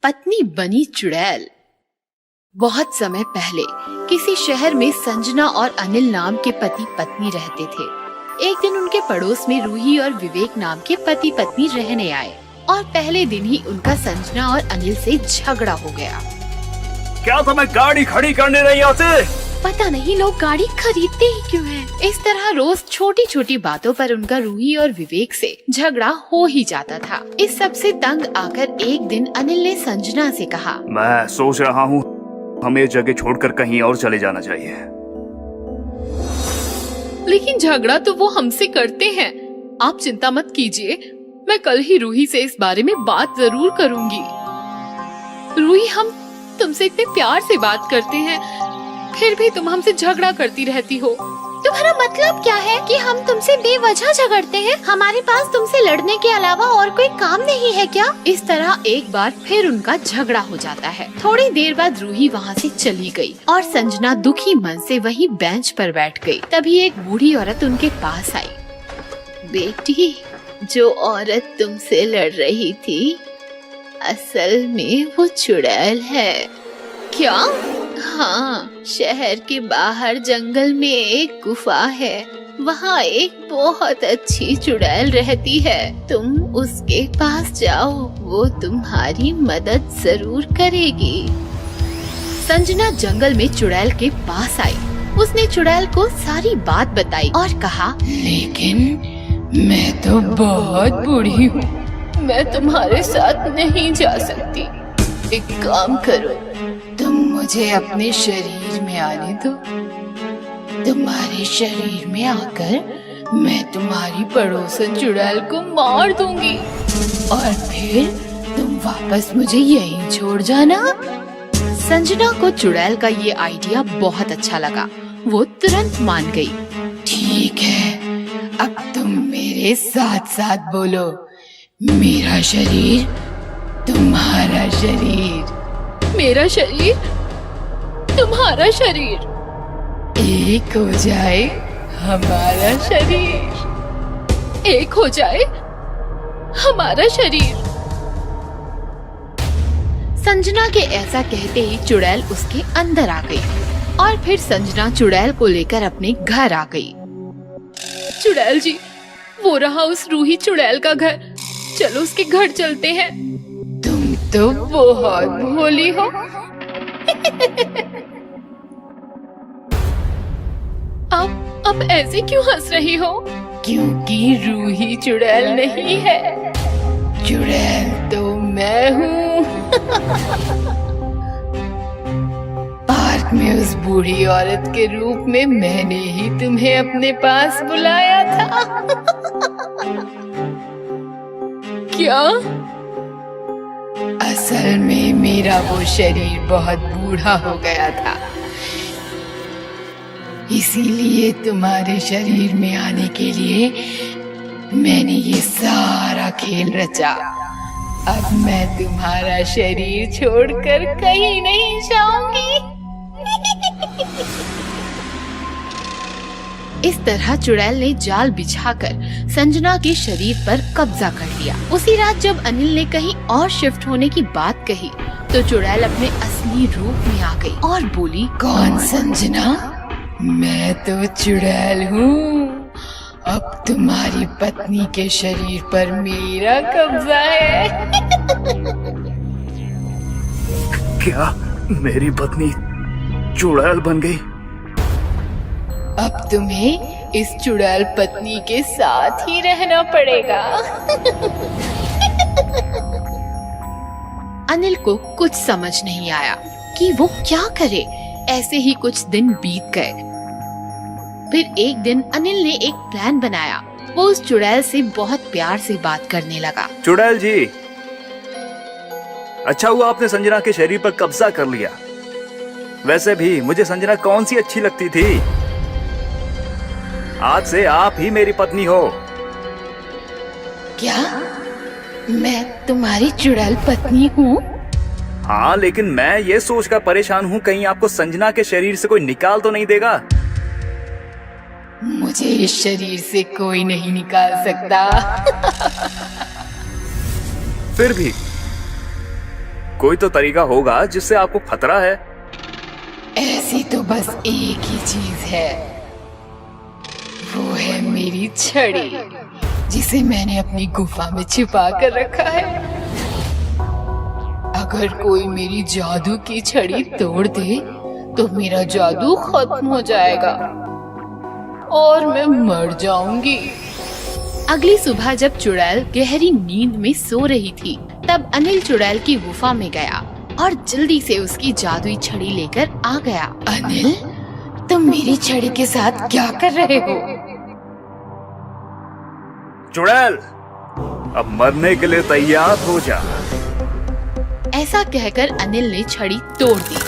पत्नी बनी चुड़ैल। बहुत समय पहले किसी शहर में संजना और अनिल नाम के पति पत्नी रहते थे। एक दिन उनके पड़ोस में रूही और विवेक नाम के पति पत्नी रहने आए और पहले दिन ही उनका संजना और अनिल से झगड़ा हो गया। क्या तुम्हें गाड़ी खड़ी करने नहीं आती? पता नहीं लोग गाड़ी खरीदते ही क्यों हैं। इस तरह रोज छोटी छोटी बातों पर उनका रूही और विवेक से झगड़ा हो ही जाता था। इस सब से तंग आकर एक दिन अनिल ने संजना से कहा, मैं सोच रहा हूँ हमें जगह छोड़कर कहीं और चले जाना चाहिए। लेकिन झगड़ा तो वो हमसे करते हैं। आप चिंता मत कीजिए, मैं कल ही रूही से इस बारे में बात जरूर करूंगी। रूही, हम तुमसे इतने प्यार से बात करते हैं, फिर भी तुम हमसे झगड़ा करती रहती हो। तुम्हारा मतलब क्या है कि हम तुमसे बेवजह झगड़ते हैं? हमारे पास तुमसे लड़ने के अलावा और कोई काम नहीं है क्या? इस तरह एक बार फिर उनका झगड़ा हो जाता है। थोड़ी देर बाद रूही वहाँ से चली गई और संजना दुखी मन से वहीं बेंच पर बैठ गई। तभी एक बूढ़ी औरत उनके पास आई। बेटी, जो औरत तुमसे लड़ रही थी, असल में वो चुड़ैल है। क्या? हाँ, शहर के बाहर जंगल में एक गुफा है, वहाँ एक बहुत अच्छी चुड़ैल रहती है। तुम उसके पास जाओ, वो तुम्हारी मदद जरूर करेगी। संजना जंगल में चुड़ैल के पास आई। उसने चुड़ैल को सारी बात बताई और कहा, लेकिन मैं तो बहुत बूढ़ी हूँ, मैं तुम्हारे साथ नहीं जा सकती। एक काम करो, तुम मुझे अपने शरीर में आने दो। तुम्हारे शरीर में आकर मैं तुम्हारी पड़ोसन चुड़ैल को मार दूंगी और फिर तुम वापस मुझे यहीं छोड़ जाना। संजना को चुड़ैल का ये आइडिया बहुत अच्छा लगा। वो तुरंत मान गई। ठीक है, अब तुम मेरे साथ साथ बोलो, मेरा शरीर, तुम्हारा शरीर। मेरा शरीर, तुम्हारा शरीर। एक हो जाए हमारा शरीर। एक हो जाए हमारा शरीर। संजना के ऐसा कहते ही चुड़ैल उसके अंदर आ गई और फिर संजना चुड़ैल को लेकर अपने घर आ गई। चुड़ैल जी, वो रहा उस रूही चुड़ैल का घर, चलो उसके घर चलते हैं। तुम तो बहुत भोली हो। आप ऐसे क्यों हंस रही हो? क्योंकि रूही चुड़ैल नहीं है, चुड़ैल तो मैं हूँ। पार्क में उस बूढ़ी औरत के रूप में मैंने ही तुम्हें अपने पास बुलाया था। क्या? असल में मेरा वो शरीर बहुत बूढ़ा हो गया था, इसीलिए तुम्हारे शरीर में आने के लिए मैंने ये सारा खेल रचा। अब मैं तुम्हारा शरीर छोड़कर कहीं नहीं जाऊंगी। इस तरह चुड़ैल ने जाल बिछाकर संजना के शरीर पर कब्जा कर लिया। उसी रात जब अनिल ने कहीं और शिफ्ट होने की बात कही तो चुड़ैल अपने असली रूप में आ गई और बोली, कौन संजना? मैं तो चुड़ैल हूँ। अब तुम्हारी पत्नी के शरीर पर मेरा कब्जा है। क्या मेरी पत्नी चुड़ैल बन गई? अब तुम्हें इस चुड़ैल पत्नी के साथ ही रहना पड़ेगा। अनिल को कुछ समझ नहीं आया कि वो क्या करे। ऐसे ही कुछ दिन बीत गए। फिर एक दिन अनिल ने एक प्लान बनाया। वो उस चुड़ैल से बहुत प्यार से बात करने लगा। चुड़ैल जी, अच्छा हुआ आपने संजना के शरीर पर कब्जा कर लिया। वैसे भी मुझे संजना कौन सी अच्छी लगती थी। आज से आप ही मेरी पत्नी हो। क्या? मैं तुम्हारी चुड़ैल पत्नी हूँ? हाँ, लेकिन मैं ये सोचकर परेशान हूँ कहीं आपको संजना के शरीर से कोई निकाल तो नहीं देगा। मुझे इस शरीर से कोई नहीं निकाल सकता। फिर भी कोई तो तरीका होगा जिससे आपको खतरा है। ऐसी तो बस एक ही चीज है, वो है मेरी छड़ी, जिसे मैंने अपनी गुफा में छिपा कर रखा है। अगर कोई मेरी जादू की छड़ी तोड़ दे तो मेरा जादू खत्म हो जाएगा और मैं मर जाऊंगी। अगली सुबह जब चुड़ैल गहरी नींद में सो रही थी, तब अनिल चुड़ैल की गुफा में गया और जल्दी से उसकी जादुई छड़ी लेकर आ गया। अनिल, तुम मेरी छड़ी के साथ क्या कर रहे हो? चुड़ैल, अब मरने के लिए तैयार हो जा। ऐसा कहकर अनिल ने छड़ी तोड़ दी।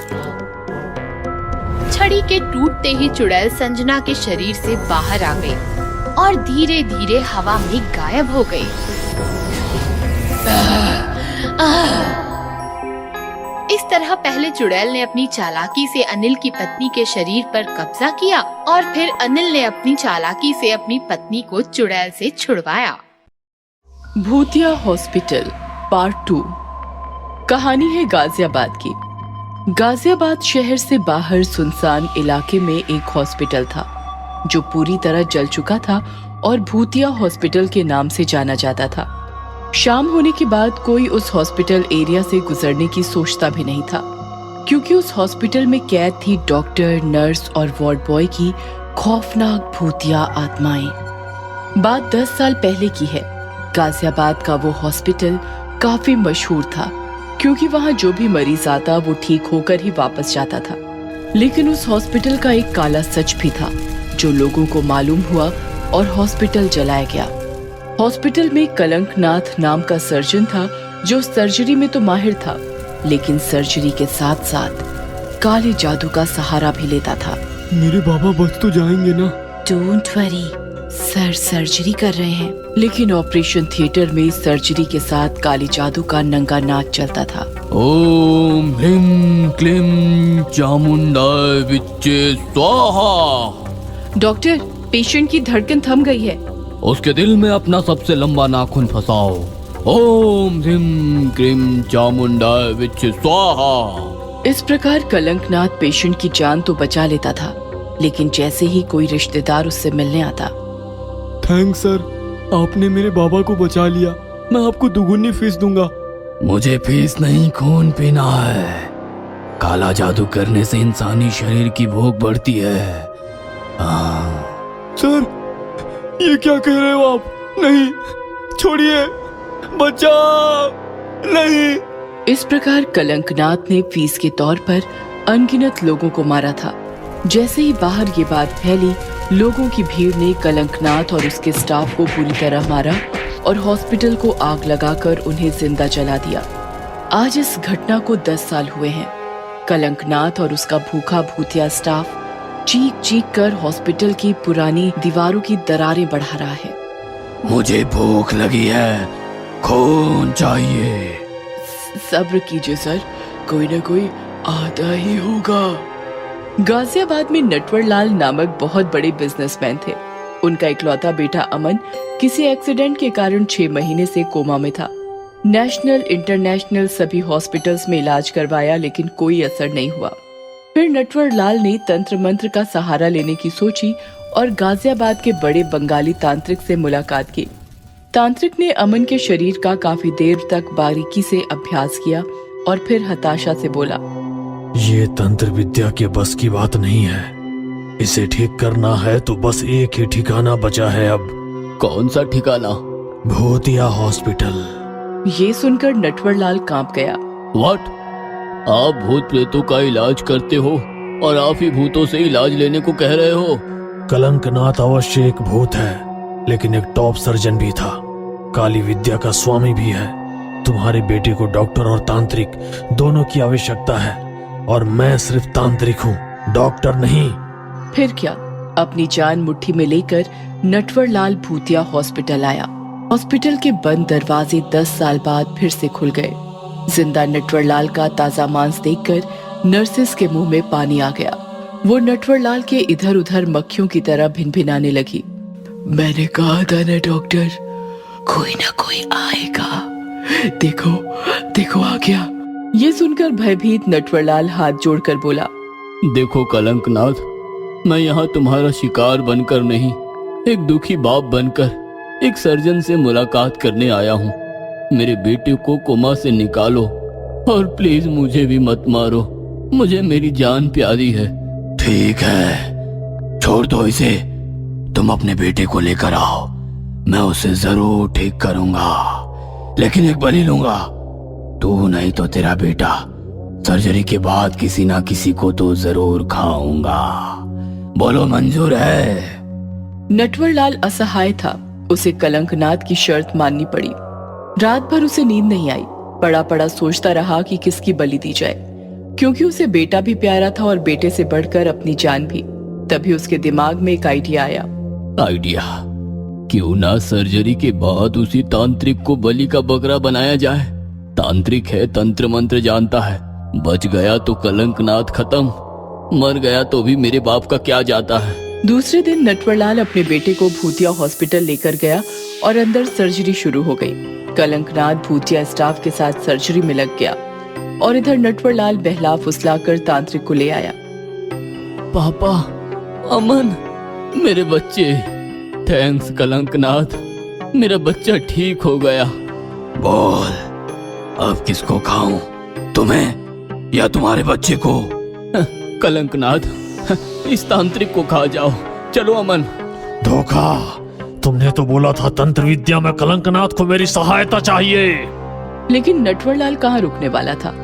छड़ी के टूटते ही चुड़ैल संजना के शरीर से बाहर आ गई और धीरे धीरे हवा में गायब हो गई। इस तरह पहले चुड़ैल ने अपनी चालाकी से अनिल की पत्नी के शरीर पर कब्जा किया और फिर अनिल ने अपनी चालाकी से अपनी पत्नी को चुड़ैल से छुड़वाया। भूतिया हॉस्पिटल पार्ट 2। कहानी है गाजियाबाद की। गाजियाबाद शहर से बाहर सुनसान इलाके में एक हॉस्पिटल था जो पूरी तरह जल चुका था और भूतिया हॉस्पिटल के नाम से जाना जाता था। शाम होने के बाद कोई उस हॉस्पिटल एरिया से गुजरने की सोचता भी नहीं था, क्योंकि उस हॉस्पिटल में कैद थी डॉक्टर, नर्स और वार्ड बॉय की खौफनाक भूतिया आत्माएं। बात 10 साल पहले की है। गाजियाबाद का वो हॉस्पिटल काफी मशहूर था, क्योंकि वहाँ जो भी मरीज आता वो ठीक होकर ही वापस जाता था। लेकिन उस हॉस्पिटल का एक काला सच भी था जो लोगों को मालूम हुआ और हॉस्पिटल जलाया गया। हॉस्पिटल में कलंकनाथ नाम का सर्जन था जो सर्जरी में तो माहिर था, लेकिन सर्जरी के साथ साथ काले जादू का सहारा भी लेता था। मेरे बाबा बच तो जाएंगे ना? डोंट वरी सर, सर्जरी कर रहे हैं। लेकिन ऑपरेशन थिएटर में सर्जरी के साथ काली जादू का नंगा नाच चलता था। ओम ह्रीं क्लीं चामुंडाय विच्चे स्वाहा। डॉक्टर, पेशेंट की धड़कन थम गई है। उसके दिल में अपना सबसे लंबा नाखून फंसाओ। ओम ह्रीं क्लीं चामुंडाय विच्चे स्वाहा। इस प्रकार कलंकनाथ पेशेंट की जान तो बचा लेता था, लेकिन जैसे ही कोई रिश्तेदार उससे मिलने आता, थैंक्स सर, आपने मेरे बाबा को बचा लिया। मैं आपको दुगुनी फीस दूंगा। मुझे फीस नहीं, खून पीना है। काला जादू करने से इंसानी शरीर की भूख बढ़ती है। सर, ये क्या कह रहे हो आप? नहीं, छोड़िए, बचाओ, नहीं। इस प्रकार कलंकनाथ ने फीस के तौर पर अनगिनत लोगों को मारा था। जैसे ही बाहर ये बात फैली, लोगों की भीड़ ने कलंकनाथ और उसके स्टाफ को पूरी तरह मारा और हॉस्पिटल को आग लगाकर उन्हें जिंदा जला दिया। आज इस घटना को 10 साल हुए हैं। कलंकनाथ और उसका भूखा भूतिया स्टाफ चीख चीख कर हॉस्पिटल की पुरानी दीवारों की दरारें बढ़ा रहा है। मुझे भूख लगी है, खून चाहिए। सब्र कीजिए सर, कोई न कोई आता ही होगा। गाजियाबाद में नटवर लाल नामक बहुत बड़े बिजनेसमैन थे। उनका इकलौता बेटा अमन किसी एक्सीडेंट के कारण 6 महीने से कोमा में था। नेशनल इंटरनेशनल सभी हॉस्पिटल्स में इलाज करवाया, लेकिन कोई असर नहीं हुआ। फिर नटवर लाल ने तंत्र मंत्र का सहारा लेने की सोची और गाजियाबाद के बड़े बंगाली तांत्रिक से मुलाकात की। तांत्रिक ने अमन के शरीर का काफी देर तक बारीकी से अभ्यास किया और फिर हताशा से बोला, ये तंत्र विद्या के बस की बात नहीं है। इसे ठीक करना है तो बस एक ही ठिकाना बचा है अब। कौन सा ठिकाना? भूतिया हॉस्पिटल। ये सुनकर नटवर लाल कांप गया। व्हाट? आप भूत प्रेतों का इलाज करते हो और आप ही भूतों से इलाज लेने को कह रहे हो? कलंकनाथ अवश्य एक भूत है, लेकिन एक टॉप सर्जन भी था। काली विद्या का स्वामी भी है। तुम्हारे बेटे को डॉक्टर और तांत्रिक दोनों की आवश्यकता है, और मैं सिर्फ तांत्रिक हूँ, डॉक्टर नहीं। फिर क्या, अपनी जान मुट्ठी में लेकर नटवर लाल भूतिया हॉस्पिटल आया। हॉस्पिटल के बंद दरवाजे 10 साल बाद फिर से खुल गए। जिंदा नटवर लाल का ताजा मांस देखकर नर्सेस के मुंह में पानी आ गया। वो नटवरलाल के इधर उधर मक्खियों की तरह भिनभिनाने लगी। मैंने कहा था ना डॉक्टर, कोई ना कोई आएगा। देखो देखो आ गया। ये सुनकर भयभीत नटवरलाल हाथ जोड़कर बोला, देखो कलंकनाथ, मैं यहाँ तुम्हारा शिकार बनकर नहीं, एक दुखी बाप बनकर एक सर्जन से मुलाकात करने आया हूँ। मेरे बेटे को कोमा से निकालो और प्लीज मुझे भी मत मारो, मुझे मेरी जान प्यारी है। ठीक है, छोड़ दो इसे, तुम अपने बेटे को लेकर आओ, मैं उसे जरूर ठीक करूंगा, लेकिन एक बलि लूंगा, तू नहीं तो तेरा बेटा। सर्जरी के बाद किसी ना किसी को तो जरूर खाऊंगा, बोलो मंजूर है? नटवरलाल असहाय था, उसे कलंकनाथ की शर्त माननी पड़ी। रात भर उसे नींद नहीं आई, पड़ा पड़ा सोचता रहा कि किसकी बलि दी जाए, क्योंकि उसे बेटा भी प्यारा था और बेटे से बढ़कर अपनी जान भी। तभी उसके दिमाग में एक आइडिया आया। आइडिया? क्यों ना सर्जरी के बाद उसी तांत्रिक को बलि का बकरा बनाया जाए। तांत्रिक है, तंत्र मंत्र जानता है, बच गया तो कलंकनाथ खत्म, मर गया तो भी मेरे बाप का क्या जाता है। दूसरे दिन नटवरलाल अपने बेटे को भूतिया हॉस्पिटल लेकर गया और अंदर सर्जरी शुरू हो गई। कलंकनाथ भूतिया स्टाफ के साथ सर्जरी में लग गया और इधर नटवरलाल बहला फुसलाकर तांत्रिक को ले आया। पापा, अमन, मेरे बच्चे, थैंक्स कलंकनाथ, मेरा बच्चा ठीक हो गया। बोल, अब किसको खाऊं, तुम्हें या तुम्हारे बच्चे को? कलंकनाथ, इस तांत्रिक को खा जाओ, चलो अमन। धोखा, तुमने तो बोला था तंत्र विद्या में कलंकनाथ को मेरी सहायता चाहिए। लेकिन नटवरलाल कहाँ रुकने वाला था।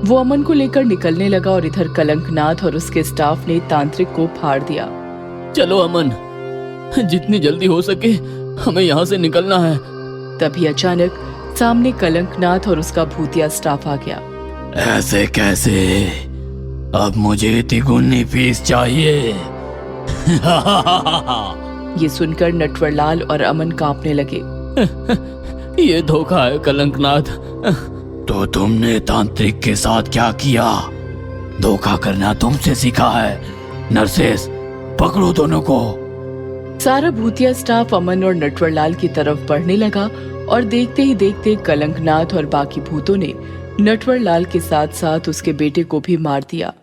वो अमन को लेकर निकलने लगा और इधर कलंकनाथ और उसके स्टाफ ने तांत्रिक को फाड़ दिया। चलो अमन, जितनी जल्दी हो सके हमें यहाँ से निकलना है। तभी अचानक सामने कलंकनाथ और उसका भूतिया स्टाफ आ गया। ऐसे कैसे? अब मुझे तिगुनी फीस चाहिए। ये सुनकर नटवरलाल और अमन कांपने लगे। ये धोखा है कलंकनाथ। तो तुमने तांत्रिक के साथ क्या किया? धोखा करना तुमसे सीखा है। नर्सेस, पकड़ो दोनों को। सारा भूतिया स्टाफ अमन और नटवरलाल की तरफ बढ़ने लगा और देखते ही देखते कलंकनाथ और बाकी भूतों ने नटवरलाल के साथ साथ उसके बेटे को भी मार दिया।